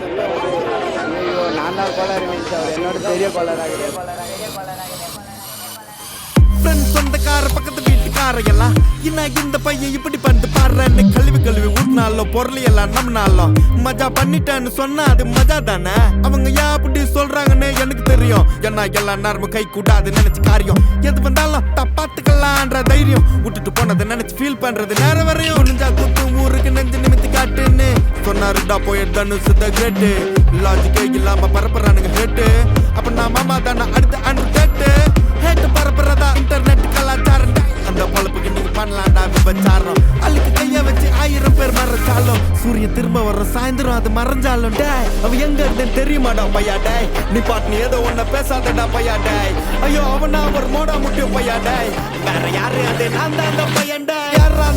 ஐயோ நான் தான் கோளாறு மீன்ஸ் அவர் என்னோட பெரிய கோளாறாக சொந்தக்கார பக்கத்து வீட்டுக்கார எல்லாம் என்ன இந்த பையன் இப்படி பண்ணிட்டு பாடுறேன்னு கழுவி ஊட்டினாலும் பொருள் எல்லாம் நம்மனாலும் மஜா பண்ணிட்டேன்னு சொன்னா அது மஜா தானே. அவங்க ஏன் அப்படி சொல்றாங்கன்னு எனக்கு தெரியும். ஏன்னா எல்லாம் நேரமும் கை கூடாது நினைச்சு காரியம் எது வந்தாலும் தப்பாத்துக்கலான்ற தைரியம் விட்டுட்டு போனதை நினைச்சு ஃபீல் பண்றது நேரம் வரையும் நெஞ்சா குத்து ஊருக்கு நெஞ்சு நிமித்தி காட்டுன்னு சொன்னாருடா போய் தனுசு த கிரேட்டு லாஜிக்கே இல்லாம பரப்புறானுங்க ஹேட்டு. அப்ப நான் மாமா தானே அடுத்த அண்டு கேட்டு ஹேட்டு பரப்புறதா இன்டர்நெட் கலாச்சாரம். அந்த பொழப்புக்கு நீங்க பண்ணலாம்டா விபச்சாரம். அள்ளிக்கு கைய வச்சு 1000 பேர் மறைச்சாலும் சூரியன் திரும்ப வர சாயந்தரம் அது மறைஞ்சாலும் டே அவ எங்க இருந்தேன்னு தெரியுமாடா பையா டே. நீ பாட்டு நீ ஏதோ ஒன்ன பேசாதடா பையா டே. ஐயோ அவனா ஒரு மோடா முட்டியும் பையா டே. வேற யாரு அது நான் தான் அந்த பையன்.